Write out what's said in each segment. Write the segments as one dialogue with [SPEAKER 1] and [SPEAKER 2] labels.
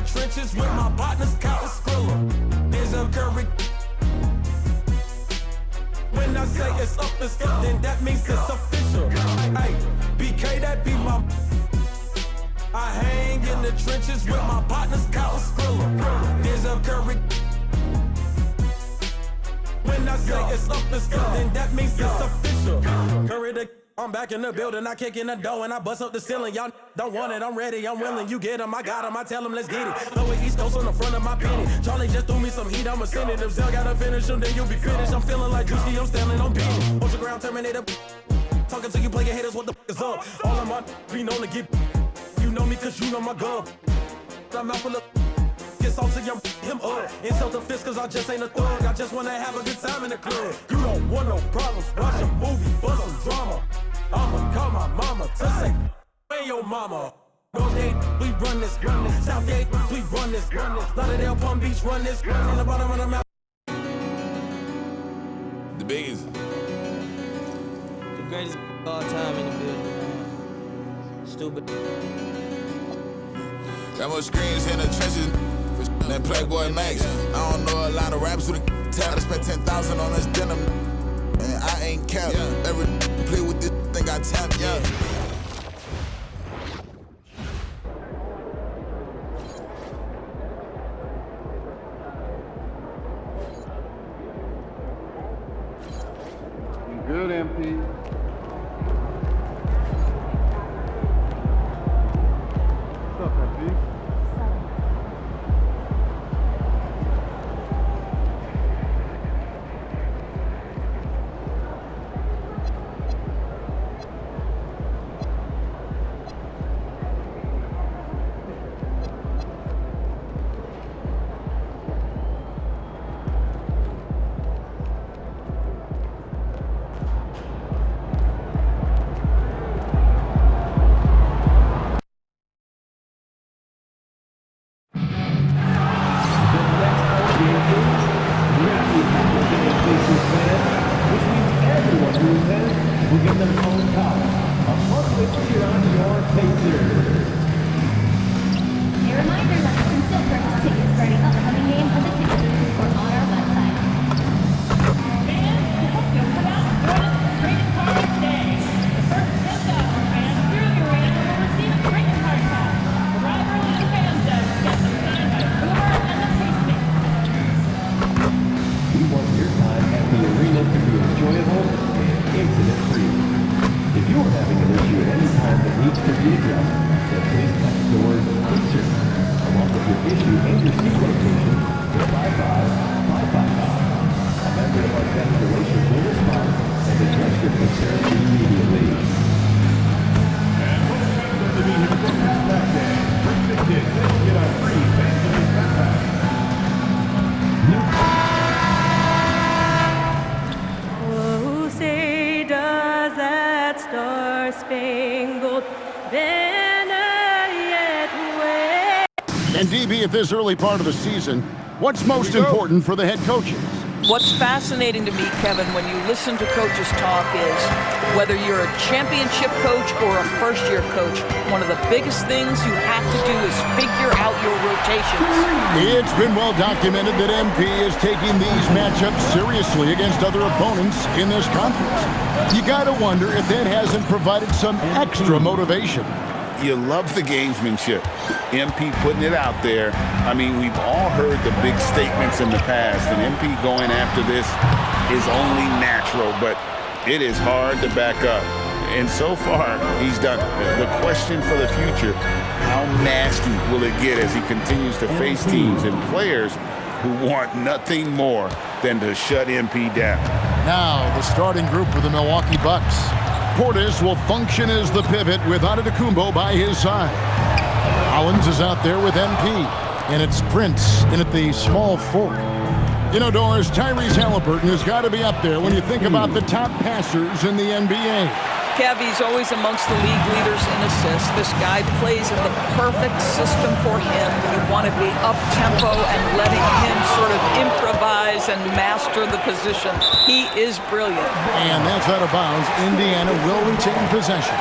[SPEAKER 1] the trenches with my partners, Kyle Skrilla. There's a Curry. When I say it's up, then that means it's official. Hey, BK, that be my. I hang in the trenches with my partners, Kyle Skrilla. There's a Curry. When I say it's up, then that means it's official. Curry the. I'm back in the building, I kick in the door and I bust up the ceiling. Y'all don't want it, I'm ready, I'm willing. You get them, I got them, I tell them, let's get it. Throw it East Coast on the front of my penny. Charlie just threw me some heat, I'ma send it. If Zell gotta finish them, then you'll be finished. I'm feeling like Juicy, I'm standing on penny. On the ground, Terminator. Talking to you player haters, what the f is up? All of my be known to get. You know me cause you know my gun. I'm out full of. Get salty, I'm him up. Insult the fist cause I just ain't a thug. I just wanna have a good time in the club. You don't want no problems, watch a movie for some drama. I'ma call my mama to say, hey your mama. North Gate, we run this. South Gate, we run this. Lauderdale, Palm Beach, run this. In the bottom of the map.
[SPEAKER 2] The biggest.
[SPEAKER 3] The greatest of all time in the building. Stupid.
[SPEAKER 2] Got more screens in the trenches than Playboy Max. I don't know a lot of rappers who the tell. I spent 10,000 on this denim. And I ain't capped. Every play with this thing I tap,
[SPEAKER 4] Good, MP. What's up, MP?
[SPEAKER 5] And DB, at this early part of the season, what's most important for the head coaches?
[SPEAKER 6] What's fascinating to me, Kevin, when you listen to coaches talk is whether you're a championship coach or a first-year coach, one of the biggest things you have to do is figure out your rotations.
[SPEAKER 5] It's been well documented that MP is taking these matchups seriously against other opponents in this conference. You got to wonder if that hasn't provided some extra motivation.
[SPEAKER 7] You love the gamesmanship. MP putting it out there. I mean, we've all heard the big statements in the past, and MP going after this is only natural, but it is hard to back up. And so far, he's done it. The question for the future, how nasty will it get as he continues to face teams and players who want nothing more than to shut MP down?
[SPEAKER 5] Now, the starting group for the Milwaukee Bucks. Portis will function as the pivot with Antetokounmpo by his side. Collins is out there with MP, and it's Prince in at the small forward. You know, Doris, Tyrese Halliburton has got to be up there when you think about the top passers in the NBA.
[SPEAKER 6] Kev, he's always amongst the league leaders in assists. This guy plays in the perfect system for him. You want to be up-tempo and letting him sort of improvise and master the position. He is brilliant.
[SPEAKER 5] And that's out of bounds. Indiana will retain possession.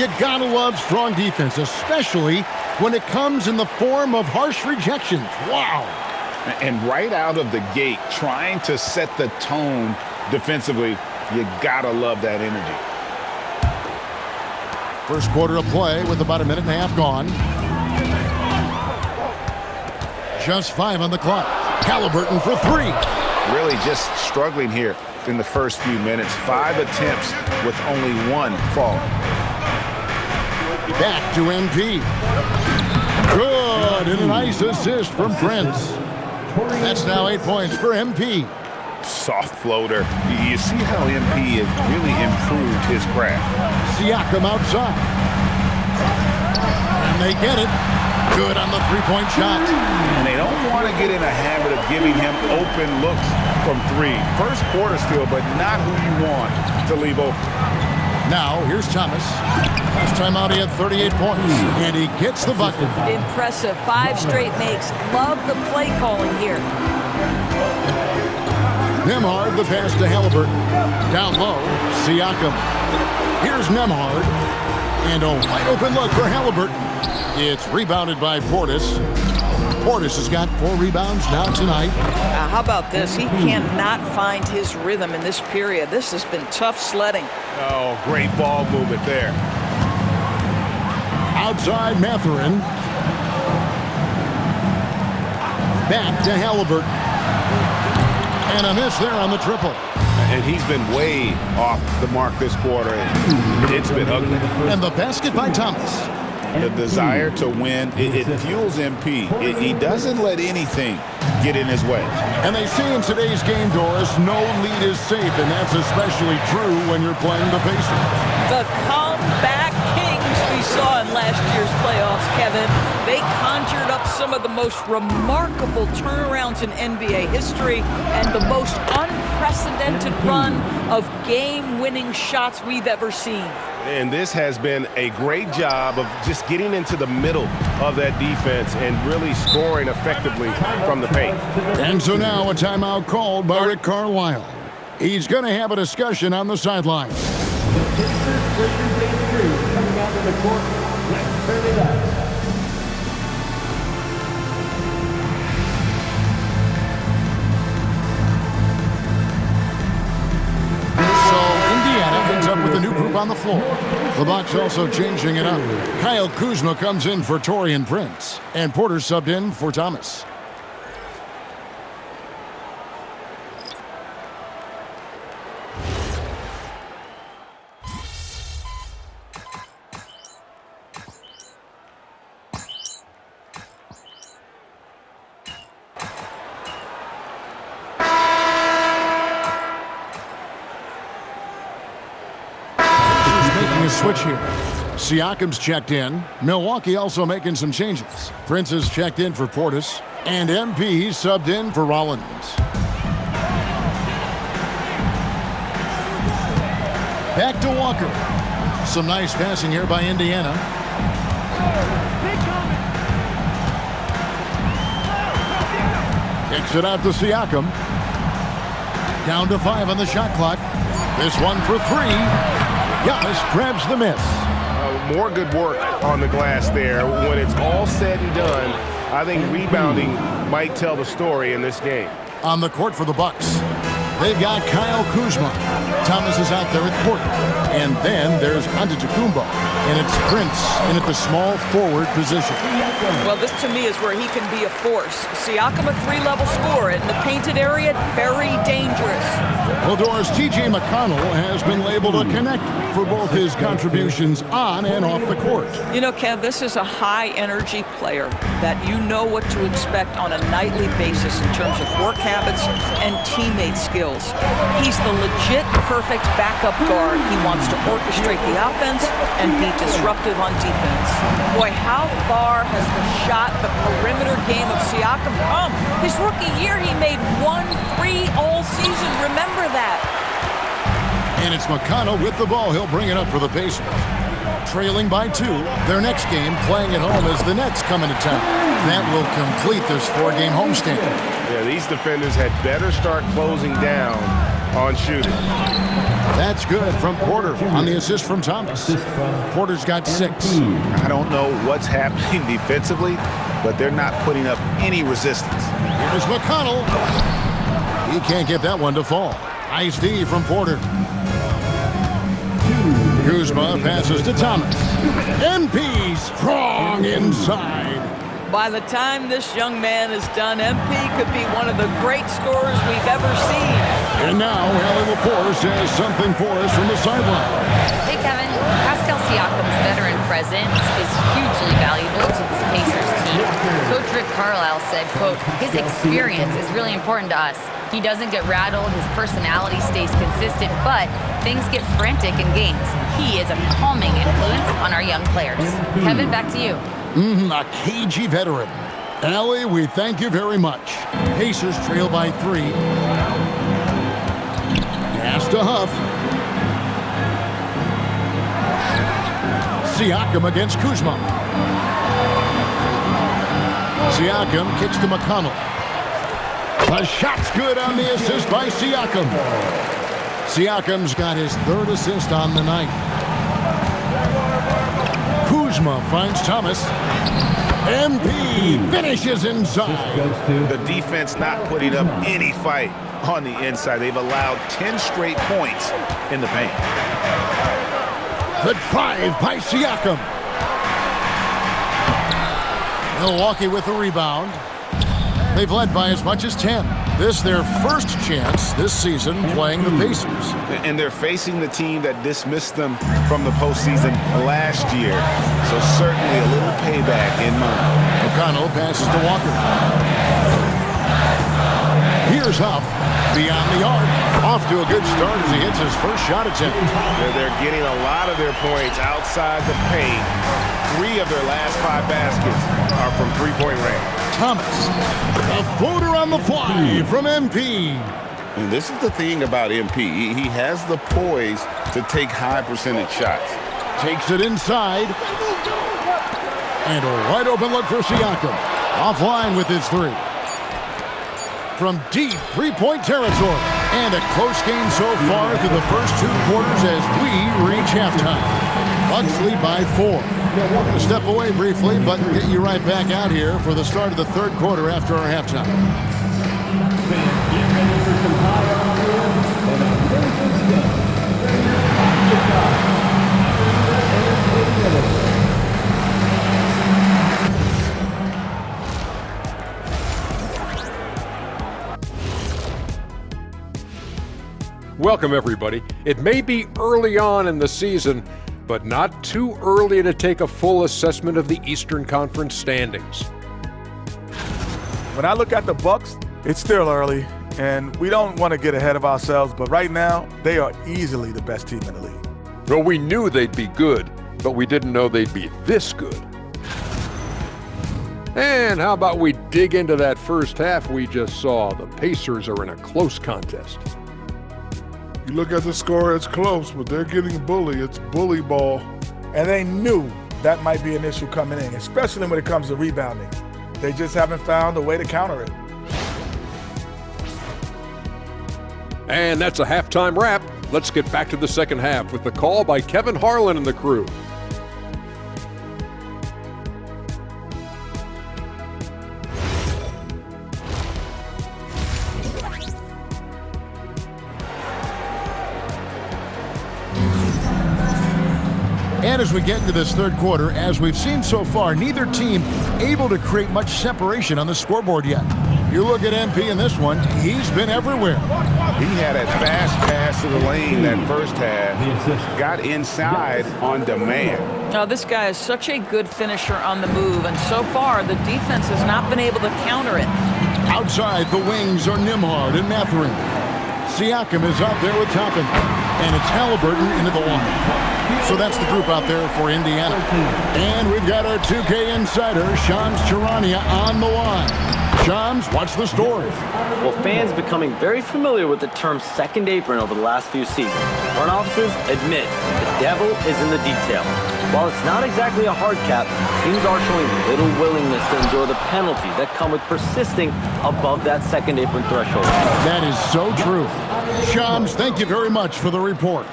[SPEAKER 5] You gotta love strong defense, especially when it comes in the form of harsh rejections. Wow.
[SPEAKER 7] And right out of the gate, trying to set the tone defensively, you gotta love that energy.
[SPEAKER 5] First quarter of play with about a minute and a half gone. Just 5 on the clock. Halliburton for 3.
[SPEAKER 7] Really just struggling here in the first few minutes. 5 attempts with only 1 falling.
[SPEAKER 5] Back to MP. Good, and a nice assist from Prince. That's now 8 points for MP.
[SPEAKER 7] Soft floater. You see how MP has really improved his craft.
[SPEAKER 5] Siakam outside. And they get it. Good on the three-point shot.
[SPEAKER 7] And they don't want to get in a habit of giving him open looks from 3. First quarter still, but not who you want to leave open.
[SPEAKER 5] Now, here's Thomas. Last time out, he had 38 points, and he gets the bucket.
[SPEAKER 8] Impressive. 5 straight makes. Love the play calling here.
[SPEAKER 5] Nembhard, the pass to Halliburton. Down low, Siakam. Here's Nembhard. And a wide open look for Halliburton. It's rebounded by Portis. Portis has got 4 rebounds now tonight.
[SPEAKER 6] How about this? He cannot find his rhythm in this period. This has been tough sledding.
[SPEAKER 7] Oh, great ball movement there.
[SPEAKER 5] Outside Mathurin. Back to Halliburton. And a miss there on the triple.
[SPEAKER 7] And he's been way off the mark this quarter. It's been ugly.
[SPEAKER 5] And the basket by Thomas.
[SPEAKER 7] The desire to win, it fuels MP. He doesn't let anything get in his way.
[SPEAKER 5] And they say in today's game, Doris, no lead is safe, and that's especially true when you're playing the Pacers.
[SPEAKER 6] The comeback kings we saw in last year's playoffs, Kevin. They conjured up some of the most remarkable turnarounds in NBA history and the most unprecedented run of game-winning shots we've ever seen.
[SPEAKER 9] And this has been a great job of just getting into the middle of that defense and really scoring effectively from the paint.
[SPEAKER 5] And so now a timeout called by Rick Carlisle. He's going to have a discussion on the sideline.
[SPEAKER 10] The Pacers Lakers game 3 coming out of the court. Let's turn it up.
[SPEAKER 5] With a new group on the floor. The Bucks also changing it up. Kyle Kuzma comes in for Taurean Prince, and Porter subbed in for Thomas. Switch here. Siakam's checked in. Milwaukee also making some changes. Prince is checked in for Portis. And MP subbed in for Rollins. Back to Walker. Some nice passing here by Indiana. Kicks it out to Siakam. Down to 5 on the shot clock. This one for 3. Giannis grabs the miss.
[SPEAKER 9] More good work on the glass there. When it's all said and done, I think rebounding might tell the story in this game.
[SPEAKER 5] On the court for the Bucks, they've got Kyle Kuzma. Thomas is out there at court. And then there's Antetokounmpo. And it's Prince in at the small forward position.
[SPEAKER 6] Well, this to me is where he can be a force. Siakam, a 3-level scorer in the painted area, very dangerous.
[SPEAKER 5] Well, Doris, T.J. McConnell has been labeled a connector for both his contributions on and off the court.
[SPEAKER 6] You know, Kev, this is a high-energy player that you know what to expect on a nightly basis in terms of work habits and teammate skills. He's the legit perfect backup guard. He wants to orchestrate the offense and be disruptive on defense. Boy, how far has the shot, the perimeter game of Siakam come? His rookie year, he made 1 3 all season. Remember that.
[SPEAKER 5] And it's McConnell with the ball. He'll bring it up for the Pacers. Trailing by 2. Their next game, playing at home, as the Nets come into town. That will complete this 4-game homestand.
[SPEAKER 9] Yeah, these defenders had better start closing down on shooting.
[SPEAKER 5] that's good from Porter on the assist from Thomas. Porter's got 6.
[SPEAKER 9] I don't know what's happening defensively, but they're not putting up any resistance.
[SPEAKER 5] Here's McConnell. He can't get that one to fall. Nice D from Porter. Kuzma passes to Thomas. MP strong inside.
[SPEAKER 6] By the time this young man is done, MP could be one of the great scorers we've ever seen.
[SPEAKER 5] And now Allie LaForce has something for us from the sideline.
[SPEAKER 11] Hey, Kevin. Pascal Siakam's veteran presence is hugely valuable to this Pacers team. Coach Rick Carlisle said, quote, his experience is really important to us. He doesn't get rattled, his personality stays consistent, but things get frantic in games. He is a calming influence on our young players. Kevin, back to you.
[SPEAKER 5] A cagey veteran. Allie, we thank you very much. Pacers trail by 3. Pass to Huff. Siakam against Kuzma. Siakam kicks to McConnell. The shot's good on the assist by Siakam. Siakam's got his 3rd assist on the night. Kuzma finds Thomas. MP finishes inside.
[SPEAKER 9] The defense not putting up any fight on the inside. They've allowed 10 straight points in the paint.
[SPEAKER 5] The drive by Siakam. Milwaukee with the rebound. They've led by as much as 10. This their first chance this season playing the Pacers.
[SPEAKER 9] And they're facing the team that dismissed them from the postseason last year. So certainly a little payback in mind.
[SPEAKER 5] McConnell passes to Walker. Here's Huff. Beyond the arc. Off to a good start as he hits his first shot attempt.
[SPEAKER 9] They're getting a lot of their points outside the paint. 3 of their last 5 baskets are from three-point range.
[SPEAKER 5] Thomas, a floater on the fly from MP.
[SPEAKER 7] And this is the thing about MP. He has the poise to take high percentage shots.
[SPEAKER 5] Takes it inside. And a wide open look for Siakam. Offline with his 3. From deep 3-point territory. And a close game so far through the first 2 quarters as we reach halftime. Bucks lead by 4. We're going to step away briefly, but get you right back out here for the start of the 3rd quarter after our halftime.
[SPEAKER 12] Welcome, everybody. It may be early on in the season, but not too early to take a full assessment of the Eastern Conference standings.
[SPEAKER 13] When I look at the Bucks, it's still early, and we don't want to get ahead of ourselves, but right now, they are easily the best team in the league.
[SPEAKER 12] Well, we knew they'd be good, but we didn't know they'd be this good. And how about we dig into that first half we just saw? The Pacers are in a close contest.
[SPEAKER 14] You look at the score, it's close, but they're getting bullied. It's bully ball.
[SPEAKER 13] And they knew that might be an issue coming in, especially when it comes to rebounding. They just haven't found a way to counter it.
[SPEAKER 12] And that's a halftime wrap. Let's get back to the second half with the call by Kevin Harlan and the crew.
[SPEAKER 5] And as we get into this 3rd quarter, as we've seen so far, neither team able to create much separation on the scoreboard yet. You look at MP in this one, he's been everywhere.
[SPEAKER 9] He had a fast pass to the lane that first half, got inside on demand.
[SPEAKER 6] Now, this guy is such a good finisher on the move, and so far the defense has not been able to counter it.
[SPEAKER 5] Outside, the wings are Nembhard and Mathurin. Siakam is out there with Toppin, and it's Halliburton into the line. So that's the group out there for Indiana. And we've got our 2K insider, Shams Charania, on the line. Shams, what's the story?
[SPEAKER 15] Well, fans becoming very familiar with the term second apron over the last few seasons. Front offices admit the devil is in the detail. While it's not exactly a hard cap, teams are showing little willingness to endure the penalties that come with persisting above that second apron threshold.
[SPEAKER 5] That is so true. Shams, thank you very much for the report.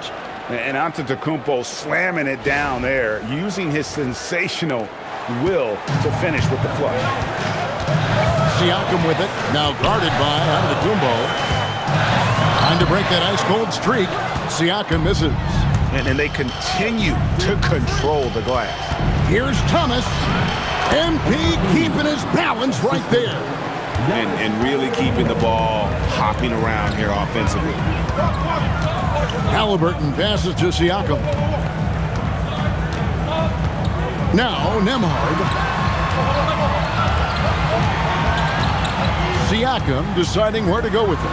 [SPEAKER 7] And Antetokounmpo slamming it down there, using his sensational will to finish with the flush.
[SPEAKER 5] Siakam with it, now guarded by Antetokounmpo. Trying to break that ice-cold streak. Siakam misses.
[SPEAKER 7] And they continue to control the glass.
[SPEAKER 5] Here's Thomas. MP keeping his balance right there.
[SPEAKER 7] And really keeping the ball hopping around here offensively.
[SPEAKER 5] Halliburton passes to Siakam. Now Nembhard. Siakam deciding where to go with it.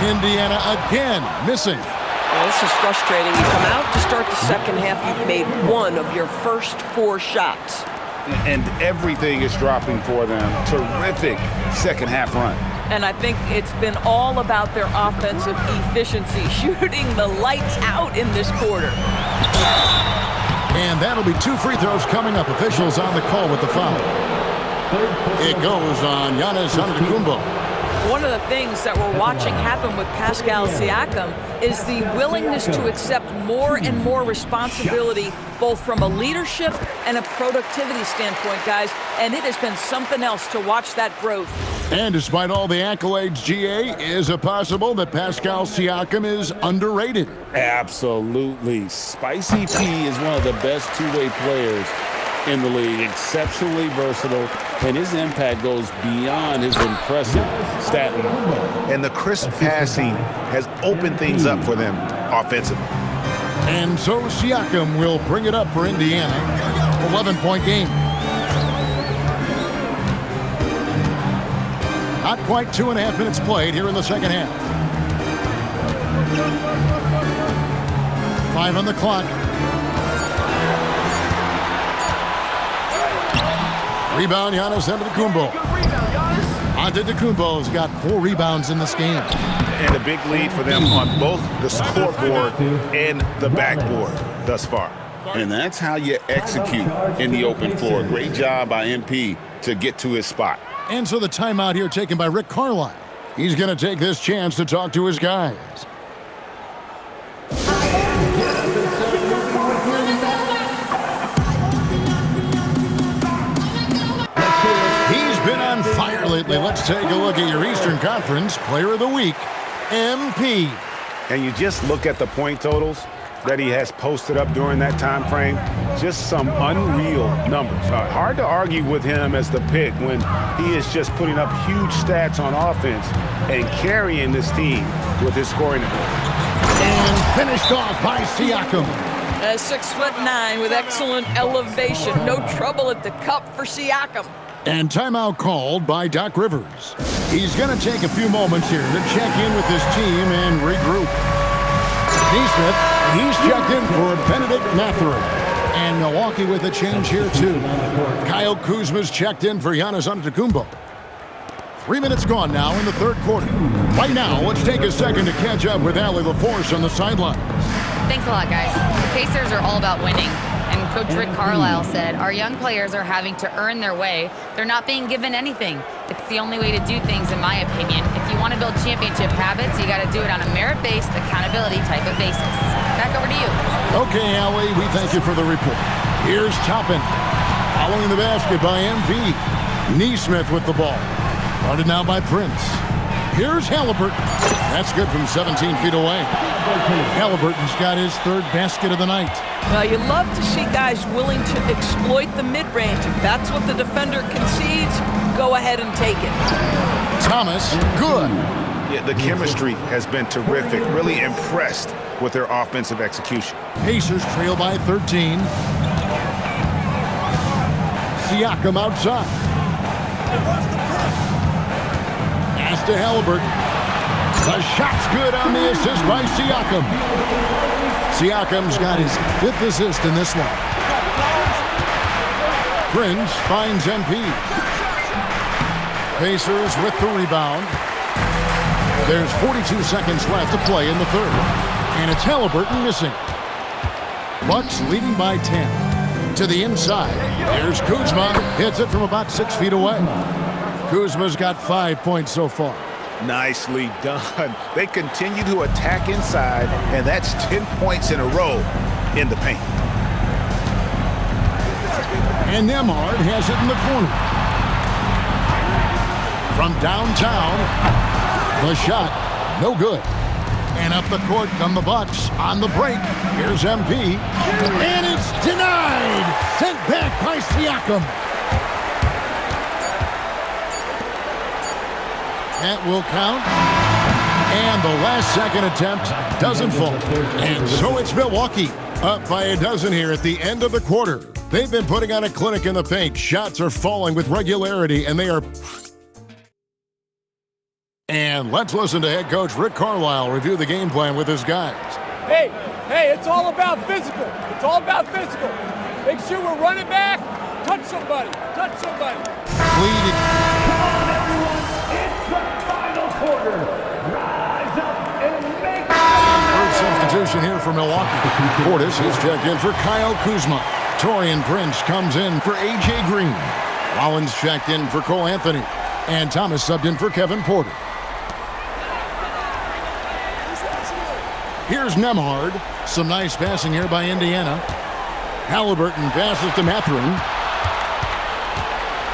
[SPEAKER 5] Indiana again missing.
[SPEAKER 16] Well, this is frustrating. You come out to start the second half, you've made one of your first 4 shots.
[SPEAKER 7] And everything is dropping for them. Terrific second half run.
[SPEAKER 6] And I think it's been all about their offensive efficiency, shooting the lights out in this quarter.
[SPEAKER 5] And that'll be 2 free throws coming up. Officials on the call with the foul. It goes on Giannis Antetokounmpo.
[SPEAKER 6] One of the things that we're watching happen with Pascal Siakam is the willingness to accept more and more responsibility, both from a leadership and a productivity standpoint, guys. And it has been something else to watch that growth.
[SPEAKER 5] And despite all the accolades, GA, is it possible that Pascal Siakam is underrated?
[SPEAKER 7] Absolutely. Spicy P is one of the best two-way players in the league, exceptionally versatile, and his impact goes beyond his impressive stat line. And the crisp passing has opened things up for them offensively.
[SPEAKER 5] And so Siakam will bring it up for Indiana. 11-point game. Not quite 2.5 minutes played here in the second half. 5 on the clock. Rebound, Giannis Antetokounmpo. Antetokounmpo's got 4 rebounds in this game.
[SPEAKER 7] And a big lead for them on both the scoreboard and the backboard thus far. And that's how you execute in the open floor. Great job by MP to get to his spot.
[SPEAKER 5] And so the timeout here taken by Rick Carlisle. He's going to take this chance to talk to his guys. He's been on fire lately. Let's take a look at your Eastern Conference Player of the Week, MP.
[SPEAKER 9] And you just look at the point totals that he has posted up during that time frame, just some unreal numbers. Hard to argue with him as the pick when he is just putting up huge stats on offense and carrying this team with his scoring ability.
[SPEAKER 5] And finished off by Siakam.
[SPEAKER 6] 6'9" with excellent elevation. No trouble at the cup for Siakam.
[SPEAKER 5] And timeout called by Doc Rivers. He's going to take a few moments here to check in with his team and regroup. Nesmith, he's checked in for Benedict Mathurin. And Milwaukee with a change here, too. Kyle Kuzma's checked in for Giannis Antetokounmpo. 3 minutes gone now in the third quarter. Right now, let's take a second to catch up with Allie LaForce on the sidelines.
[SPEAKER 11] Thanks a lot, guys. The Pacers are all about winning. And Coach Rick Carlisle said, our young players are having to earn their way. They're not being given anything. It's the only way to do things, in my opinion. If you want to build championship habits, you got to do it on a merit-based, accountability type of basis. Back over to you.
[SPEAKER 5] Okay, Allie, we thank you for the report. Here's Toppin. Following the basket by MP. Nesmith with the ball. Guarded now by Prince. Here's Halliburton. That's good from 17 feet away. Halliburton's got his 3rd basket of the night.
[SPEAKER 6] Well, you love to see guys willing to exploit the mid-range. If that's what the defender concedes, go ahead and take it.
[SPEAKER 5] Thomas, good.
[SPEAKER 9] Yeah, the chemistry has been terrific. Really impressed with their offensive execution.
[SPEAKER 5] Pacers trail by 13. Siakam outside. Pass to Halliburton. The shot's good on the assist by Siakam. Siakam's got his 5th assist in this one. Prince finds MP. Pacers with the rebound. There's 42 seconds left to play in the third. And it's Halliburton missing. Bucks leading by 10. To the inside. There's Kuzma. Hits it from about 6 feet away. Kuzma's got 5 points so far.
[SPEAKER 9] Nicely done. They continue to attack inside, and that's 10 points in a row in the paint.
[SPEAKER 5] And Nembhard has it in the corner. From downtown, the shot, no good. And up the court come the Bucks on the break. Here's MP. And it's denied! Sent back by Siakam. That will count. And the last second attempt doesn't fall. And so it's Milwaukee up by a dozen here at the end of the quarter. They've been putting on a clinic in the paint. Shots are falling with regularity, and they are... And let's listen to head coach Rick Carlisle review the game plan with his guys.
[SPEAKER 17] Hey, it's all about physical. It's all about physical. Make sure we're running back. Touch somebody.
[SPEAKER 5] Lead.
[SPEAKER 10] Come on, everyone. It's the final quarter. Rise up and make it.
[SPEAKER 5] Third substitution here for Milwaukee. Portis is checked in for Kyle Kuzma. Taurean Prince comes in for A.J. Green. Rollins checked in for Cole Anthony. And Thomas subbed in for Kevin Porter. Here's Nembhard. Some nice passing here by Indiana. Halliburton passes to Mathurin.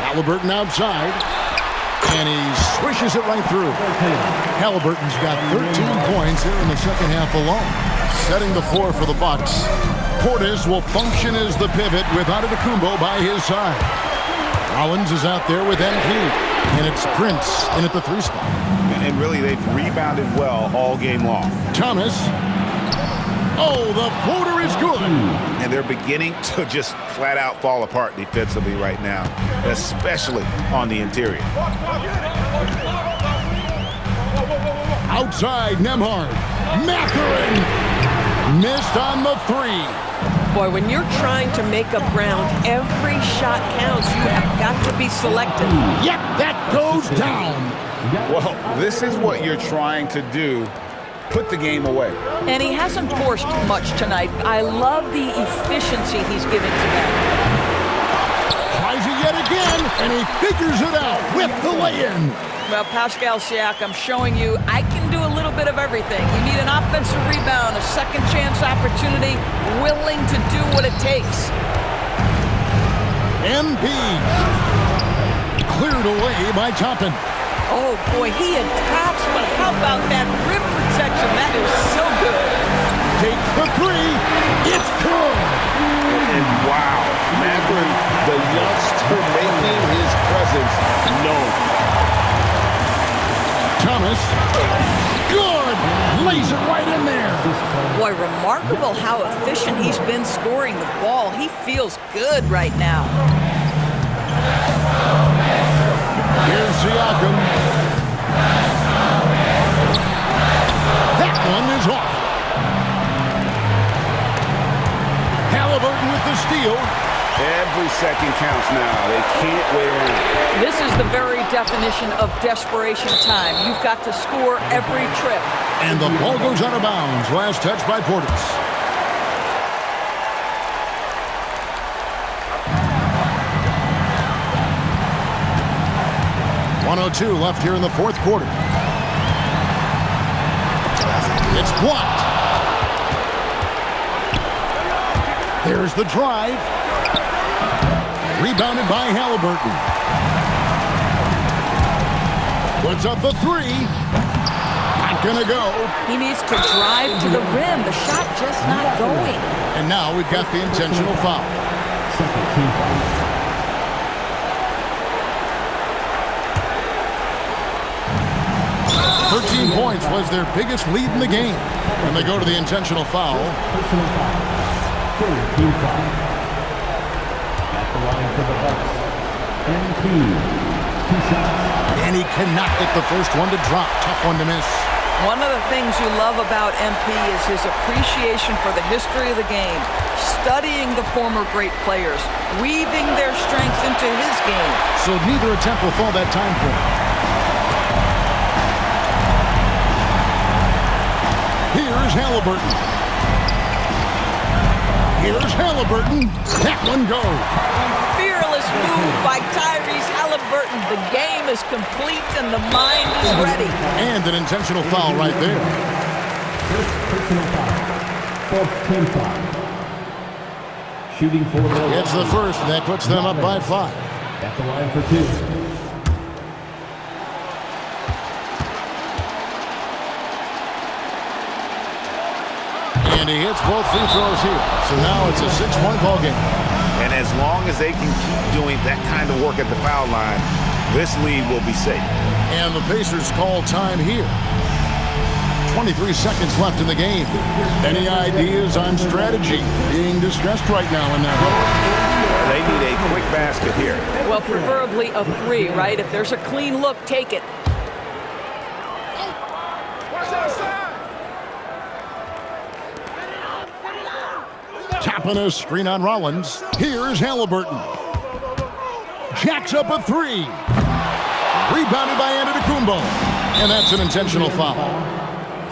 [SPEAKER 5] Halliburton outside. And he swishes it right through. Halliburton's got 13 points here in the second half alone. Setting the floor for the Bucks. Portis will function as the pivot with Antetokounmpo by his side. Rollins is out there with MP. And it's Prince in at the 3 spot.
[SPEAKER 9] And really, they've rebounded well all game long.
[SPEAKER 5] Thomas. Oh, the floater is good.
[SPEAKER 9] And they're beginning to just flat out fall apart defensively right now, especially on the interior.
[SPEAKER 5] Outside, Nembhard. Mathurin. Missed on the 3.
[SPEAKER 16] Boy, when you're trying to make up ground, every shot counts. You have got to be selective.
[SPEAKER 5] Yep, that goes down.
[SPEAKER 9] Well, this is what you're trying to do. Put the game away.
[SPEAKER 6] And he hasn't forced much tonight. I love the efficiency he's giving to them.
[SPEAKER 5] Tries it yet again, and he figures it out with the lay-in.
[SPEAKER 6] Well, Pascal Siakam showing you I can do a little bit of everything. You need an offensive rebound, a second chance opportunity, willing to do what it takes.
[SPEAKER 5] MP cleared away by Toppin.
[SPEAKER 6] Oh, boy, he attacks, but how about that rim protection? That is so good.
[SPEAKER 5] Takes the 3. It's good.
[SPEAKER 9] And wow, Mathurin, the youngster making his presence known.
[SPEAKER 5] Thomas. Good. Lays it right in there.
[SPEAKER 6] Boy, remarkable how efficient he's been scoring the ball. He feels good right now.
[SPEAKER 5] Here's Siakam. That one is off. Halliburton with the steal.
[SPEAKER 9] Every second counts now. They can't wait around.
[SPEAKER 6] This is the very definition of desperation time. You've got to score every trip.
[SPEAKER 5] And the ball goes out of bounds. Last touch by Portis. .102 left here in the fourth quarter. It's blocked. There's the drive. Rebounded by Halliburton. Puts up the 3. Not gonna go.
[SPEAKER 6] He needs to drive to the rim. The shot just not going.
[SPEAKER 5] And now we've got the intentional foul.
[SPEAKER 10] Second team foul.
[SPEAKER 5] 13 points was their biggest lead in the game. And they go to the intentional foul.
[SPEAKER 10] Personal foul. Third team foul. At the line for the Bucks. MP. 2 shots.
[SPEAKER 5] And he cannot get the first one to drop. Tough one to miss.
[SPEAKER 6] One of the things you love about MP is his appreciation for the history of the game, studying the former great players, weaving their strengths into his game.
[SPEAKER 5] So neither attempt will fall that time for him. Here's Halliburton. Here's Halliburton. That one goes.
[SPEAKER 6] fearless move by Tyrese Halliburton. The game is complete and the mind is ready.
[SPEAKER 5] And an intentional foul right there.
[SPEAKER 10] First personal foul. Fourth team foul. Shooting for Milwaukee.
[SPEAKER 5] It's the first, and that puts them up by 5.
[SPEAKER 10] At the line for 2.
[SPEAKER 5] And he hits both free throws here. So now it's a 6-point ball game.
[SPEAKER 9] And as long as they can keep doing that kind of work at the foul line, this lead will be safe.
[SPEAKER 5] And the Pacers call time here. 23 seconds left in the game. Any ideas on strategy? Being distressed right now in that role.
[SPEAKER 9] They need a quick basket here.
[SPEAKER 6] Well, preferably a 3, right? If there's a clean look, take it.
[SPEAKER 5] Tapping a screen on Rollins. Here's Halliburton. Jacks up a 3. Rebounded by Antetokounmpo. And that's an intentional foul.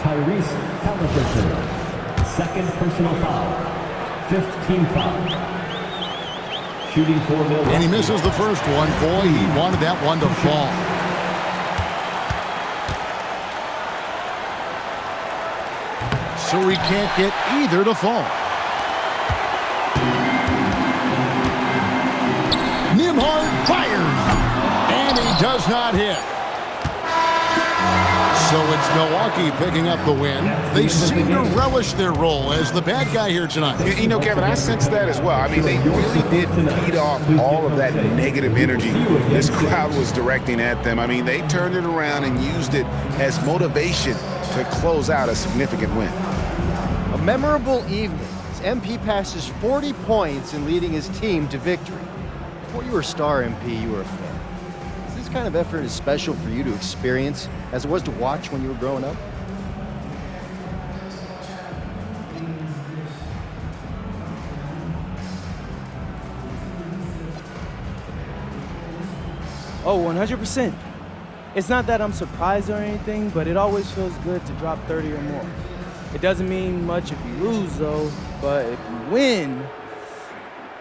[SPEAKER 10] Tyrese Halliburton. Second personal foul. 5th team foul. Shooting for Milwaukee.
[SPEAKER 5] And he misses the first one. Boy, he wanted that one to fall. So he can't get either to fall. Nembhard fires. And he does not hit. So it's Milwaukee picking up the win. They seem to relish their role as the bad guy here tonight.
[SPEAKER 9] You know, Kevin, I sense that as well. I mean, they really did feed off all of that negative energy this crowd was directing at them. I mean, they turned it around and used it as motivation to close out a significant win.
[SPEAKER 18] A memorable evening as MP passes 40 points in leading his team to victory. Before you were a star, MP, you were a fan. Is this kind of effort as special for you to experience as it was to watch when you were growing up?
[SPEAKER 3] Oh, 100%. It's not that I'm surprised or anything, but it always feels good to drop 30 or more. It doesn't mean much if you lose, though, but if you win,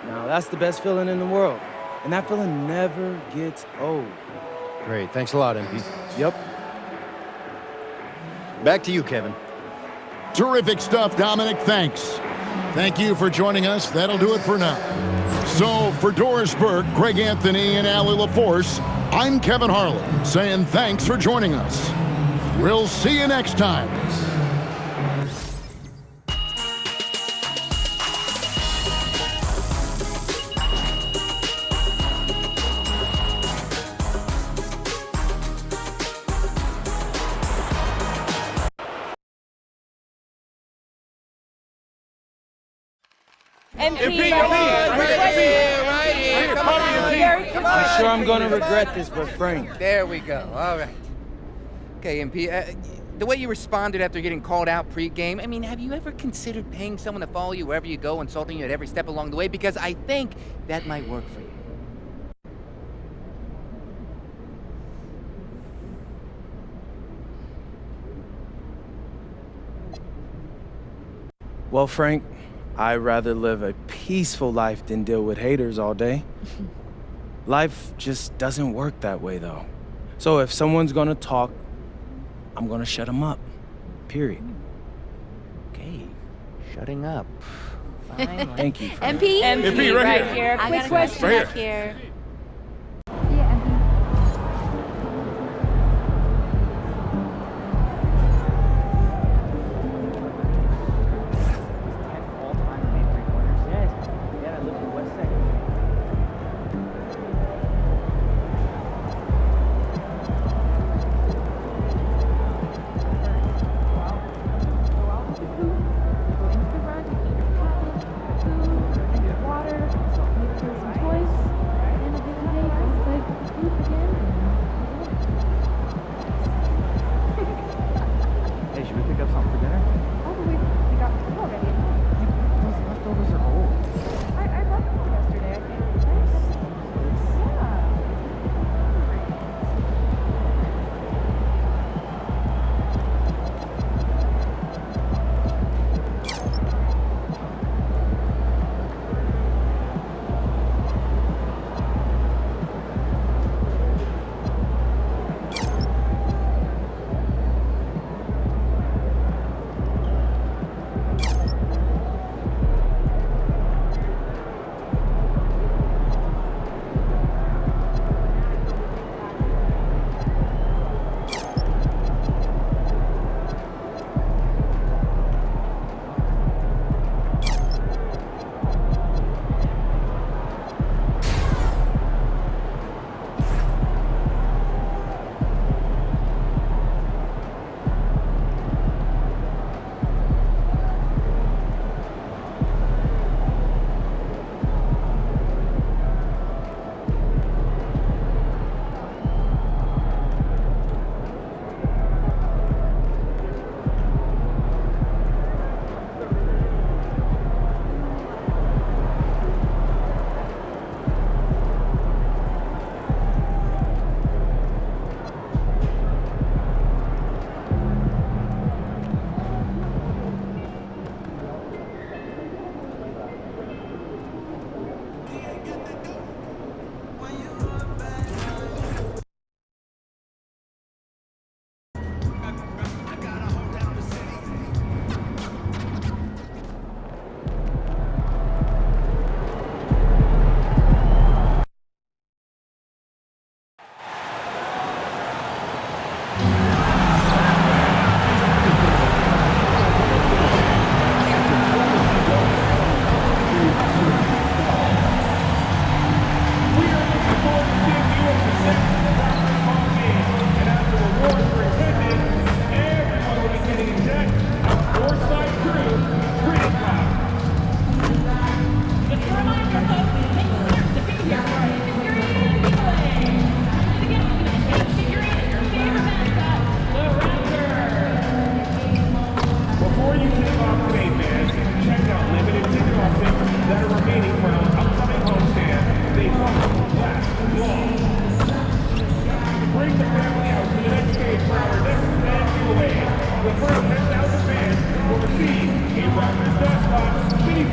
[SPEAKER 3] now that's the best feeling in the world. And that feeling never gets old.
[SPEAKER 18] Great. Thanks a lot, MP.
[SPEAKER 3] Yep.
[SPEAKER 18] Back to you, Kevin.
[SPEAKER 5] Terrific stuff, Dominic. Thanks. Thank you for joining us. That'll do it for now. So for Doris Burke, Greg Anthony, and Allie LaForce, I'm Kevin Harlan saying thanks for joining us. We'll see you next time.
[SPEAKER 8] MP,
[SPEAKER 17] right here. Come on,
[SPEAKER 3] I'm sure I'm going to regret this, but Frank.
[SPEAKER 19] There we go. All right. Okay, MP, the way you responded after getting called out pre-game, I mean, have you ever considered paying someone to follow you wherever you go, insulting you at every step along the way? Because I think that might work for you.
[SPEAKER 3] Well, Frank, I'd rather live a peaceful life than deal with haters all day. Life just doesn't work that way, though. So if someone's gonna talk, I'm gonna shut them up. Period.
[SPEAKER 19] Okay, shutting up. Fine.
[SPEAKER 3] Thank you. Frank.
[SPEAKER 8] MP,
[SPEAKER 14] right
[SPEAKER 8] here.
[SPEAKER 14] I
[SPEAKER 8] Quick question
[SPEAKER 14] right
[SPEAKER 8] back here.
[SPEAKER 10] We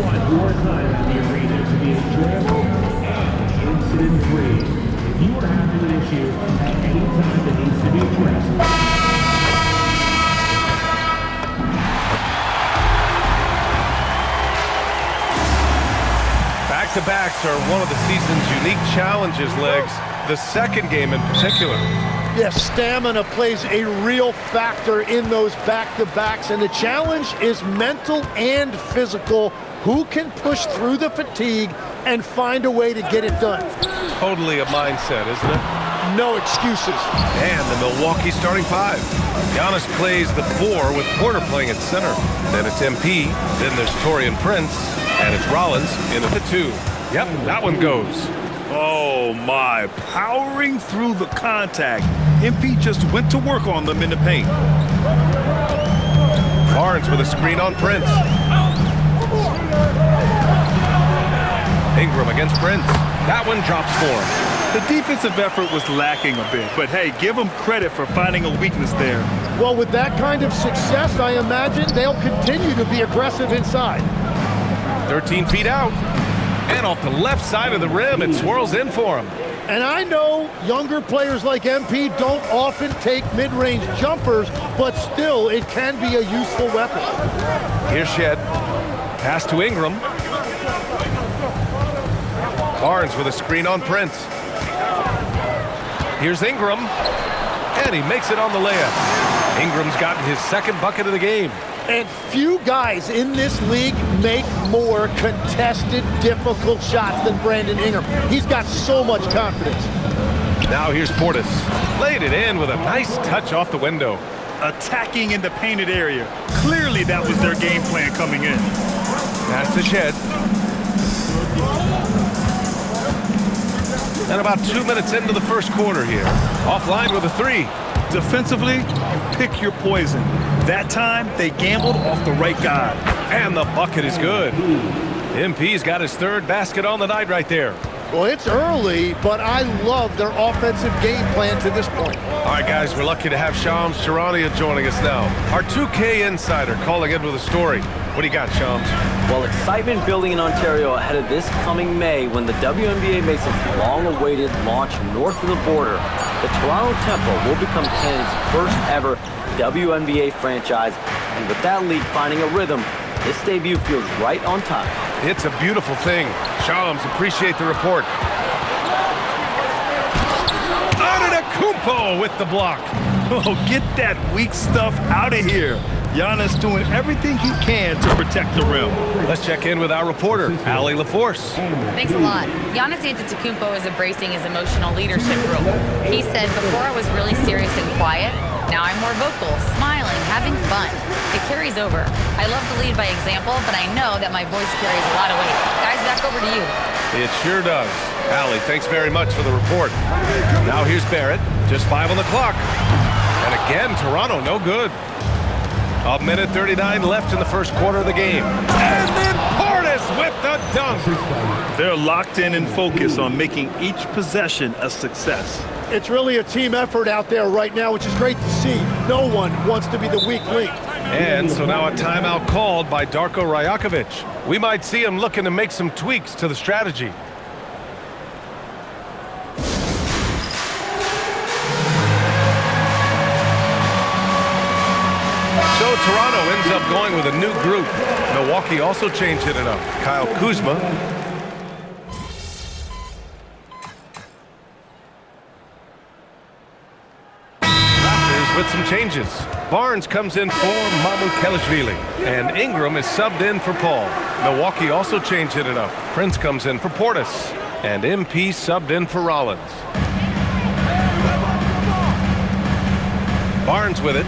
[SPEAKER 10] want your time at the arena to be enjoyable and incident-free. If you are having an issue at any time that needs to be addressed,
[SPEAKER 20] back-to-backs are one of the season's unique challenges, Legs. The second game in particular.
[SPEAKER 5] Yes, stamina plays a real factor in those back-to-backs, and the challenge is mental and physical. Who can push through the fatigue and find a way to get it done?
[SPEAKER 20] Totally a mindset, isn't it?
[SPEAKER 5] No excuses.
[SPEAKER 20] And the Milwaukee starting five. Giannis plays the 4 with Porter playing at center. Then it's MP, then there's Taurean Prince, and it's Rollins in at the 2. Yep, that one goes.
[SPEAKER 21] Oh my, powering through the contact. MP just went to work on them in the paint.
[SPEAKER 20] Barnes with a screen on Prince. Ingram against Prince. That one drops for him.
[SPEAKER 21] The defensive effort was lacking a bit, but hey, give them credit for finding a weakness there.
[SPEAKER 5] Well, with that kind of success, I imagine they'll continue to be aggressive inside.
[SPEAKER 20] 13 feet out. And off the left side of the rim, it swirls in for him.
[SPEAKER 5] And I know younger players like MP don't often take mid-range jumpers, but still, it can be a useful weapon.
[SPEAKER 20] Here's Shed. Pass to Ingram. Barnes with a screen on Prince. Here's Ingram. And he makes it on the layup. Ingram's gotten his second bucket of the game.
[SPEAKER 5] And few guys in this league make more contested, difficult shots than Brandon Ingram. He's got so much confidence.
[SPEAKER 20] Now here's Portis. Laid it in with a nice touch off the window.
[SPEAKER 21] Attacking in the painted area. Clearly that was their game plan coming in.
[SPEAKER 20] Pass to Shed. And about 2 minutes into the first quarter here. Offline with a 3.
[SPEAKER 21] Defensively, pick your poison. That time, they gambled off the right guy.
[SPEAKER 20] And the bucket is good. MP's got his third basket on the night right there.
[SPEAKER 5] Well, it's early, but I love their offensive game plan to this point.
[SPEAKER 20] All right, guys, we're lucky to have Shams Charania joining us now. Our 2K insider calling in with a story. What do you got, Shams?
[SPEAKER 15] Well, excitement building in Ontario ahead of this coming May when the WNBA makes its long-awaited launch north of the border. The Toronto Tempo will become Canada's first ever WNBA franchise, and with that league finding a rhythm, this debut feels right on time.
[SPEAKER 20] It's a beautiful thing. Shams, appreciate the report. Antetokounmpo with the block.
[SPEAKER 21] Oh, get that weak stuff out of here. Giannis doing everything he can to protect the rim.
[SPEAKER 20] Let's check in with our reporter, Allie LaForce.
[SPEAKER 11] Thanks a lot. Giannis Antetokounmpo is embracing his emotional leadership role. He said, "Before I was really serious and quiet. Now I'm more vocal, smiling, having fun. It carries over. I love to lead by example, but I know that my voice carries a lot of weight." Guys, back over to you.
[SPEAKER 20] It sure does. Allie, thanks very much for the report. Now here's Barrett, just 5 on the clock. And again, Toronto no good. 1:39 left in the first quarter of the game. And then Portis with the dunk.
[SPEAKER 21] They're locked in and focused on making each possession a success.
[SPEAKER 5] It's really a team effort out there right now, which is great to see. No one wants to be the weak link.
[SPEAKER 20] And so now a timeout called by Darko Rajakovic. We might see him looking to make some tweaks to the strategy. So Toronto ends up going with a new group. Milwaukee also changing it up. Kyle Kuzma. Raptors with some changes. Barnes comes in for Mamukelashvili. And Ingram is subbed in for Paul. Milwaukee also changing it up. Prince comes in for Portis. And MP subbed in for Rollins. Barnes with it.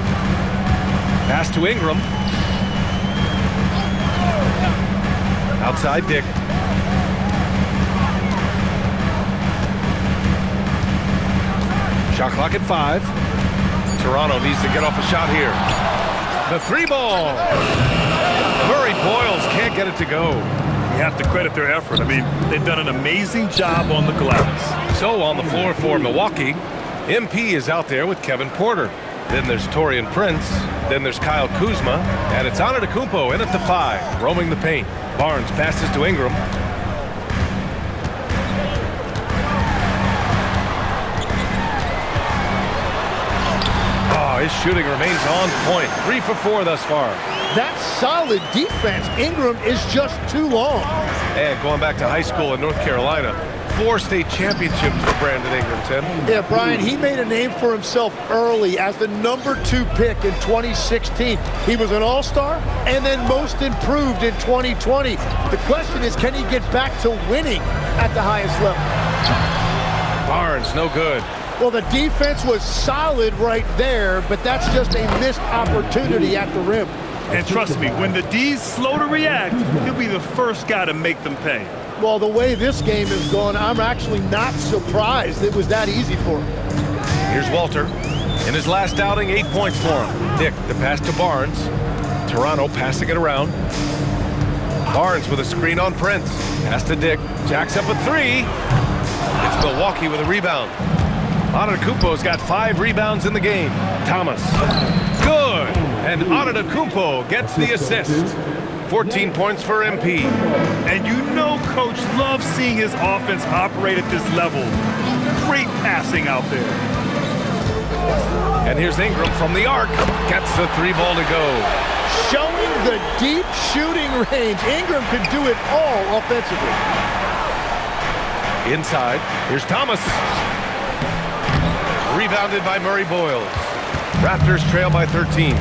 [SPEAKER 20] Pass to Ingram. Outside Dick. Shot clock at 5. Toronto needs to get off a shot here. The 3 ball. Murray Boyles can't get it to go.
[SPEAKER 21] You have to credit their effort. I mean, they've done an amazing job on the glass.
[SPEAKER 20] So on the floor for Milwaukee, MP is out there with Kevin Porter. Then there's Taurean Prince. Then there's Kyle Kuzma. And it's Antetokounmpo in at the 5, roaming the paint. Barnes passes to Ingram. His shooting remains on point. 3 for 4 thus far.
[SPEAKER 5] That's solid defense. Ingram is just too long.
[SPEAKER 20] And going back to high school in North Carolina, 4 state championships for Brandon Ingram, Tim.
[SPEAKER 5] Yeah, Brian, he made a name for himself early as the #2 pick in 2016. He was an all-star and then most improved in 2020. The question is, can he get back to winning at the highest level?
[SPEAKER 20] Barnes, no good.
[SPEAKER 5] Well, the defense was solid right there, but that's just a missed opportunity at the rim.
[SPEAKER 21] And trust me, when the D's slow to react, he'll be the first guy to make them pay.
[SPEAKER 5] Well, the way this game is going, I'm actually not surprised it was that easy for him.
[SPEAKER 20] Here's Walter. In his last outing, 8 points for him. Dick, the pass to Barnes. Toronto passing it around. Barnes with a screen on Prince. Pass to Dick. Jacks up a 3. It's Milwaukee with a rebound. Antetokounmpo's got 5 rebounds in the game. Thomas. Good. And Antetokounmpo gets the assist. 14 points for MP.
[SPEAKER 21] And you know Coach loves seeing his offense operate at this level. Great passing out there.
[SPEAKER 20] And here's Ingram from the arc. Gets the 3 ball to go.
[SPEAKER 5] Showing the deep shooting range. Ingram can do it all offensively.
[SPEAKER 20] Inside, here's Thomas. Rebounded by Murray Boyles. Raptors trail by 13.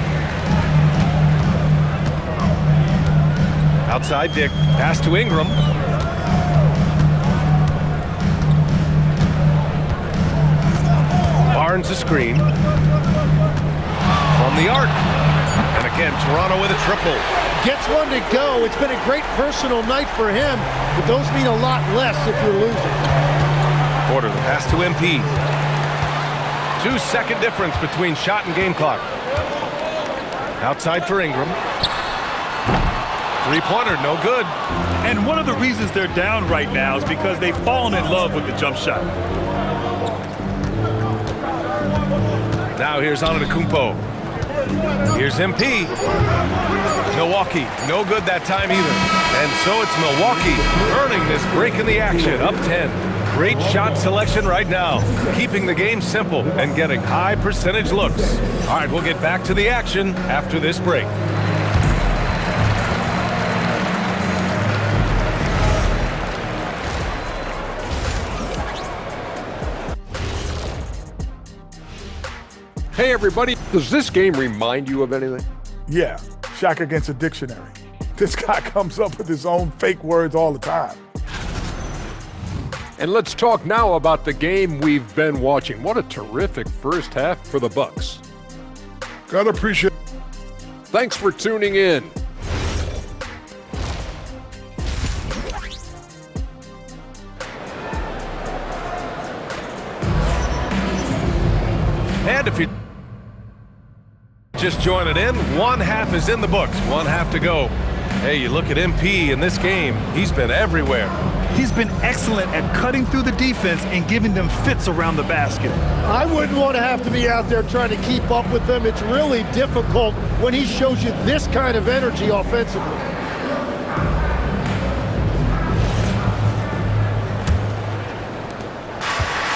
[SPEAKER 20] Outside Dick, pass to Ingram. Barnes a screen. From the arc. And again, Toronto with a triple.
[SPEAKER 5] Gets one to go. It's been a great personal night for him, but those mean a lot less if you're losing.
[SPEAKER 20] Porter, the pass to MP. 2-second difference between shot and game clock. Outside for Ingram. 3-pointer, no good.
[SPEAKER 21] And one of the reasons they're down right now is because they've fallen in love with the jump shot.
[SPEAKER 20] Now here's Antetokounmpo. Here's MP. Milwaukee, no good that time either. And so it's Milwaukee earning this break in the action, up 10. Great shot selection right now, keeping the game simple and getting high percentage looks. All right, we'll get back to the action after this break.
[SPEAKER 12] Hey everybody, does this game remind you of anything?
[SPEAKER 13] Yeah, Shaq against a dictionary. This guy comes up with his own fake words all the time.
[SPEAKER 12] And let's talk now about the game we've been watching. What a terrific first half for the Bucks.
[SPEAKER 14] Gotta appreciate.
[SPEAKER 12] Thanks for tuning in.
[SPEAKER 20] And if you just joining in, 1 half is in the books, 1 half to go. Hey, you look at MP in this game, he's been everywhere.
[SPEAKER 21] He's been excellent at cutting through the defense and giving them fits around the basket.
[SPEAKER 5] I wouldn't want to have to be out there trying to keep up with them. It's really difficult when he shows you this kind of energy offensively.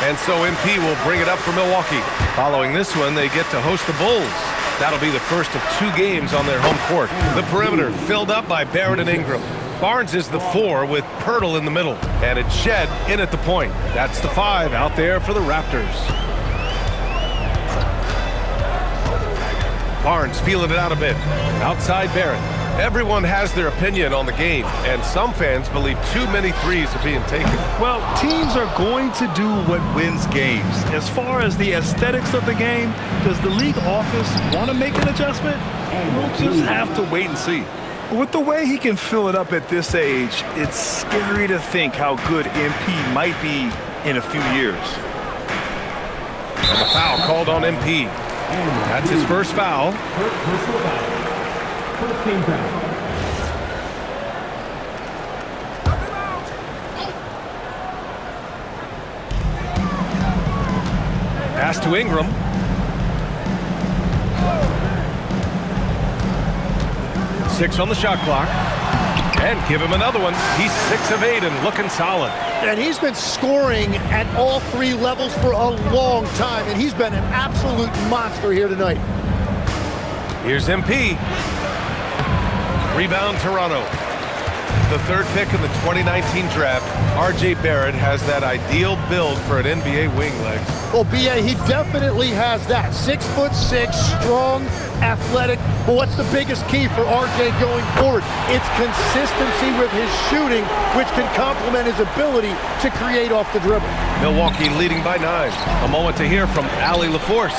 [SPEAKER 20] And so MP will bring it up for Milwaukee. Following this one, they get to host the Bulls. That'll be the first of 2 games on their home court. The perimeter filled up by Barrett and Ingram. Barnes is the 4 with Pirtle in the middle. And it's Shed in at the point. That's the 5 out there for the Raptors. Barnes feeling it out a bit. Outside Barrett. Everyone has their opinion on the game, and some fans believe too many threes are being taken.
[SPEAKER 21] Well, teams are going to do what wins games. As far as the aesthetics of the game, does the league office want to make an adjustment? We'll just have to wait and see. With the way he can fill it up at this age, it's scary to think how good MP might be in a few years.
[SPEAKER 20] And the foul called on MP. That's his first foul.
[SPEAKER 10] First team foul.
[SPEAKER 20] Pass to Ingram. 6 on the shot clock. And give him another one. He's 6 of 8 and looking solid.
[SPEAKER 1] And he's been scoring at all 3 levels for a long time, and he's been an absolute monster here tonight.
[SPEAKER 20] Here's MP. Rebound, Toronto. The 3rd pick in the 2019 draft, R.J. Barrett has that ideal build for an NBA wing leg.
[SPEAKER 1] Well, B.A., he definitely has that. 6'6", strong, athletic. But what's the biggest key for R.J. going forward? It's consistency with his shooting, which can complement his ability to create off the dribble.
[SPEAKER 20] Milwaukee leading by 9. A moment to hear from Allie LaForce.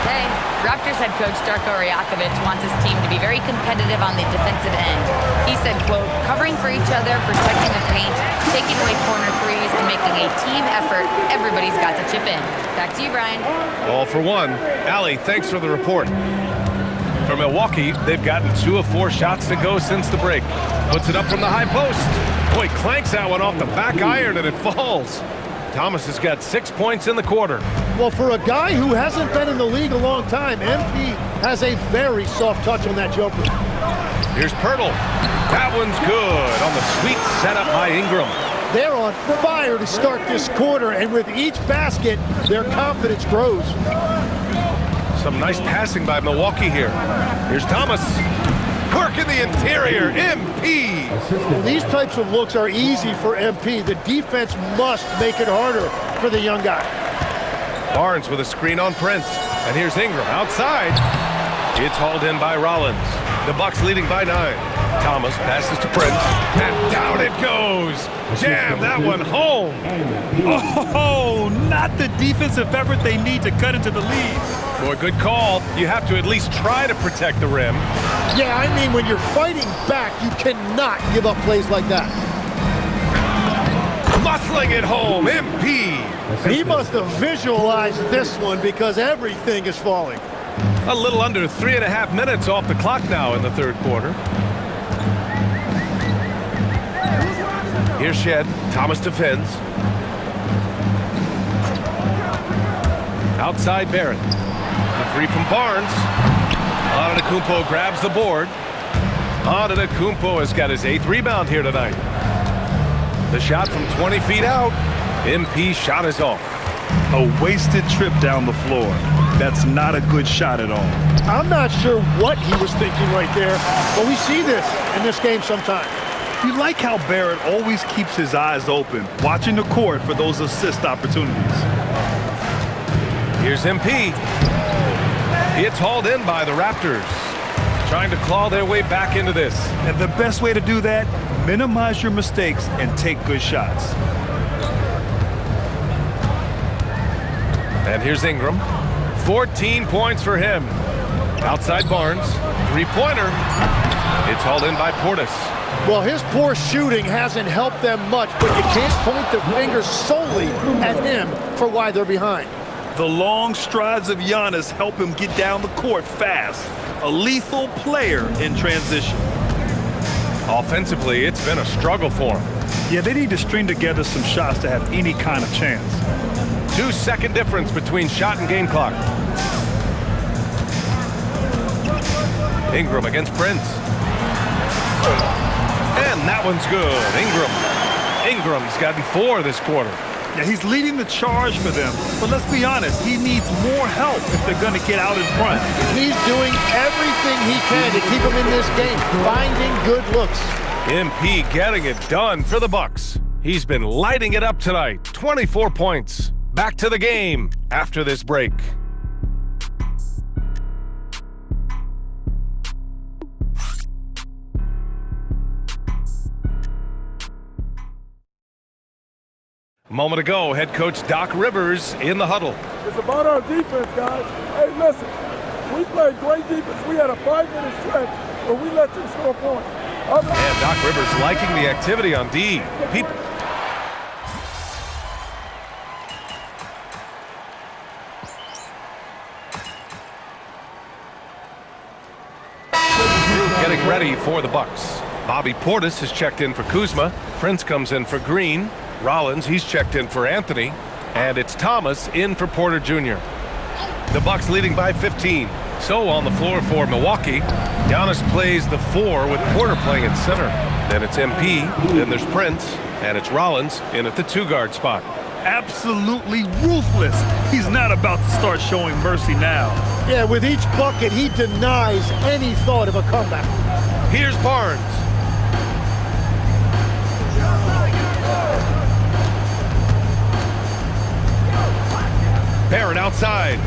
[SPEAKER 11] Hey, Raptors head coach Darko Rajakovic wants his team to be very competitive on the defensive end. He said, quote, covering for each other, protecting the paint, taking away corner threes, and making a team effort. Everybody's got to chip in. Back to you, Brian.
[SPEAKER 20] All for one. Allie, thanks for the report. For Milwaukee, they've gotten 2 of 4 shots to go since the break. Puts it up from the high post. Boy, clanks that one off the back iron and it falls. Thomas has got 6 points in the quarter.
[SPEAKER 1] Well, for a guy who hasn't been in the league a long time, MP has a very soft touch on that jumper.
[SPEAKER 20] Here's Pirtle. That one's good on the sweet setup by Ingram.
[SPEAKER 1] They're on fire to start this quarter, and with each basket, their confidence grows.
[SPEAKER 20] Some nice passing by Milwaukee here. Here's Thomas. Work in the interior, MP.
[SPEAKER 1] Well, these types of looks are easy for MP. The defense must make it harder for the young guy.
[SPEAKER 20] Barnes with a screen on Prince. And here's Ingram outside. It's hauled in by Rollins. The Bucks leading by 9. Thomas passes to Prince. And down it goes. Jam that one home.
[SPEAKER 21] Oh, not the defensive effort they need to cut into the lead.
[SPEAKER 20] Boy, good call. You have to at least try to protect the rim.
[SPEAKER 1] Yeah, I mean, when you're fighting back, you cannot give up plays like that.
[SPEAKER 20] Muscling it home, MP.
[SPEAKER 1] He must have visualized this one because everything is falling.
[SPEAKER 20] A little under 3.5 minutes off the clock now in the 3rd quarter. Here's Shed. Thomas defends. Outside Barrett. The 3 from Barnes. Antetokounmpo grabs the board. Antetokounmpo has got his 8th rebound here tonight. The shot from 20 feet out. MP shot is off.
[SPEAKER 21] A wasted trip down the floor. That's not a good shot at all.
[SPEAKER 1] I'm not sure what he was thinking right there, but we see this in this game sometimes.
[SPEAKER 21] You like how Barrett always keeps his eyes open, watching the court for those assist opportunities.
[SPEAKER 20] Here's MP. It's hauled in by the Raptors, trying to claw their way back into this.
[SPEAKER 21] And the best way to do that, minimize your mistakes and take good shots.
[SPEAKER 20] And here's Ingram. 14 points for him. Outside Barnes. 3-pointer. It's hauled in by Portis.
[SPEAKER 1] Well, his poor shooting hasn't helped them much, but you can't point the finger solely at him for why they're behind.
[SPEAKER 21] The long strides of Giannis help him get down the court fast. A lethal player in transition.
[SPEAKER 20] Offensively, it's been a struggle for him.
[SPEAKER 21] Yeah, they need to string together some shots to have any kind of chance.
[SPEAKER 20] 2-second difference between shot and game clock. Ingram against Prince. And that one's good. Ingram's gotten 4 this quarter.
[SPEAKER 21] Yeah, he's leading the charge for them. But let's be honest, he needs more help if they're going to get out in front.
[SPEAKER 1] He's doing everything he can to keep him in this game, finding good looks.
[SPEAKER 20] MP getting it done for the Bucks. He's been lighting it up tonight. 24 points. Back to the game after this break. A moment ago, head coach Doc Rivers in the huddle.
[SPEAKER 22] It's about our defense, guys. Hey, listen, we played great defense. We had a 5-minute stretch where we let them score points.
[SPEAKER 20] And Doc Rivers liking the activity on D. Getting ready for the Bucks. Bobby Portis has checked in for Kuzma. Prince comes in for Green. Rollins, he's checked in for Anthony. And it's Thomas in for Porter Jr. The Bucks leading by 15. So on the floor for Milwaukee, Giannis plays the 4 with Porter playing at center. Then it's MP, then there's Prince, and it's Rollins in at the 2-guard spot.
[SPEAKER 21] Absolutely ruthless. He's not about to start showing mercy now.
[SPEAKER 1] Yeah, with each bucket, he denies any thought of a comeback.
[SPEAKER 20] Here's Barnes. Barrett outside.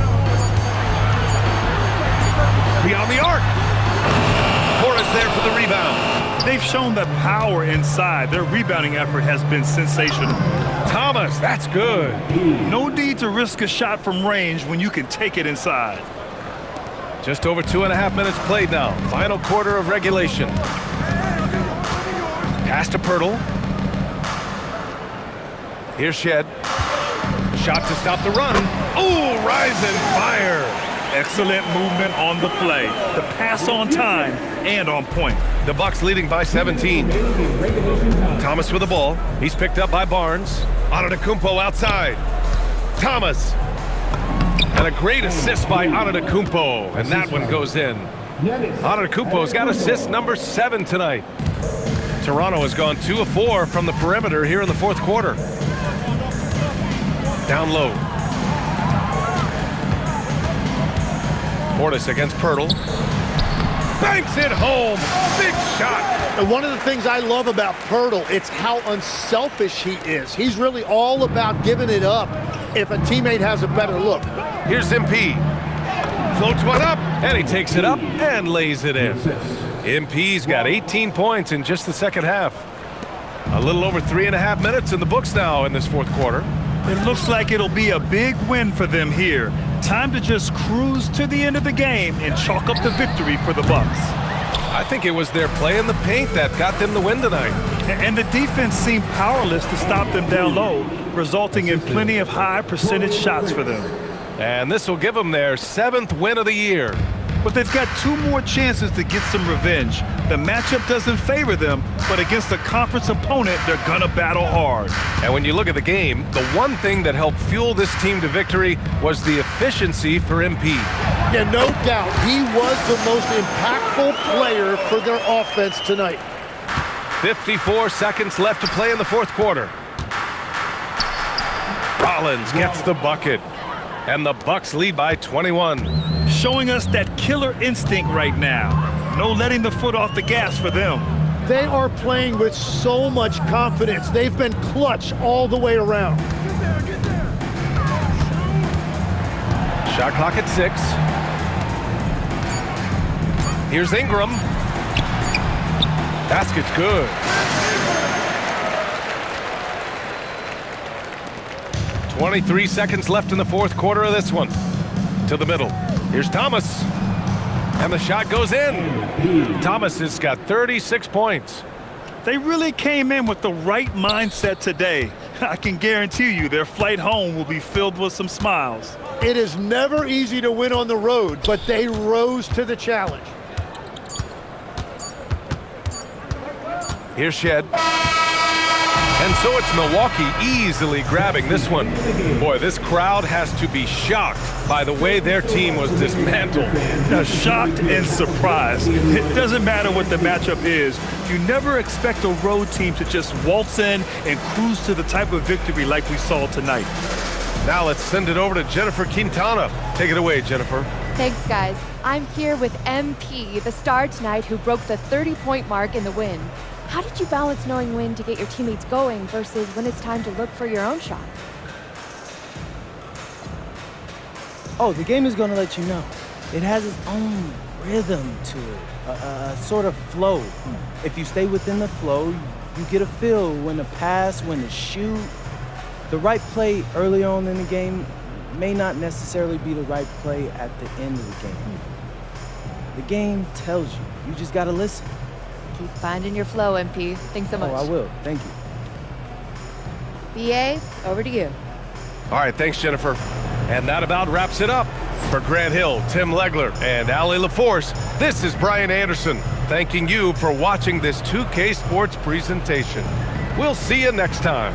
[SPEAKER 20] Beyond the arc. Portis there for the rebound.
[SPEAKER 21] They've shown that power inside. Their rebounding effort has been sensational.
[SPEAKER 20] Thomas, that's good.
[SPEAKER 21] No need to risk a shot from range when you can take it inside.
[SPEAKER 20] Just over 2.5 minutes played now. Final quarter of regulation. Pass to Pirtle. Here's Shed. Shot to stop the run. Oh, rise and fire.
[SPEAKER 21] Excellent movement on the play. The pass on time and on point.
[SPEAKER 20] The Bucks leading by 17. Thomas with the ball. He's picked up by Barnes. Antetokounmpo outside. Thomas. And a great assist by Antetokounmpo. And that one goes in. Antetokounmpo's got assist number 7 tonight. Toronto has gone 2 of 4 from the perimeter here in the fourth quarter. Down low. Portis against Pirtle. Banks it home. Big shot.
[SPEAKER 1] And one of the things I love about Pirtle, it's how unselfish he is. He's really all about giving it up if a teammate has a better look.
[SPEAKER 20] Here's MP. Floats one up, and he takes it up and lays it in. MP's got 18 points in just the second half. A little over 3.5 minutes in the books now in this fourth quarter.
[SPEAKER 21] It looks like it'll be a big win for them here. Time to just cruise to the end of the game and chalk up the victory for the Bucks.
[SPEAKER 20] I think it was their play in the paint that got them the win tonight.
[SPEAKER 21] And the defense seemed powerless to stop them down low, resulting in plenty of high percentage shots for them.
[SPEAKER 20] And this will give them their 7th win of the year.
[SPEAKER 21] But they've got 2 more chances to get some revenge. The matchup doesn't favor them, but against a conference opponent, they're gonna battle hard.
[SPEAKER 20] And when you look at the game, the one thing that helped fuel this team to victory was the efficiency for MP.
[SPEAKER 1] Yeah, no doubt. He was the most impactful player for their offense tonight.
[SPEAKER 20] 54 seconds left to play in the fourth quarter. Rollins gets the bucket. And the Bucks lead by 21.
[SPEAKER 21] Showing us that killer instinct right now. No letting the foot off the gas for them.
[SPEAKER 1] They are playing with so much confidence. They've been clutch all the way around.
[SPEAKER 20] Shot clock at 6. Here's Ingram. Basket's good. 23 seconds left in the fourth quarter of this one. To the middle. Here's Thomas. And the shot goes in. Thomas has got 36 points.
[SPEAKER 21] They really came in with the right mindset today. I can guarantee you their flight home will be filled with some smiles.
[SPEAKER 1] It is never easy to win on the road, but they rose to the challenge.
[SPEAKER 20] Here's Shed. And so it's Milwaukee easily grabbing this one. Boy, this crowd has to be shocked by the way their team was dismantled.
[SPEAKER 21] Now, shocked and surprised. It doesn't matter what the matchup is. You never expect a road team to just waltz in and cruise to the type of victory like we saw tonight.
[SPEAKER 20] Now let's send it over to Jennifer Quintana. Take it away, Jennifer.
[SPEAKER 2] Thanks, guys. I'm here with MP, the star tonight who broke the 30-point mark in the win. How did you balance knowing when to get your teammates going versus when it's time to look for your own shot?
[SPEAKER 3] Oh, the game is going to let you know. It has its own rhythm to it, a sort of flow. If you stay within the flow, you get a feel when to pass, when to shoot. The right play early on in the game may not necessarily be the right play at the end of the game. The game tells you. You just got to listen.
[SPEAKER 2] Keep finding your flow, MP. Thanks so much.
[SPEAKER 3] Oh, I will. Thank you.
[SPEAKER 2] BA, over to you.
[SPEAKER 20] All right, thanks, Jennifer. And that about wraps it up. For Grant Hill, Tim Legler, and Allie LaForce, this is Brian Anderson, thanking you for watching this 2K Sports presentation. We'll see you next time.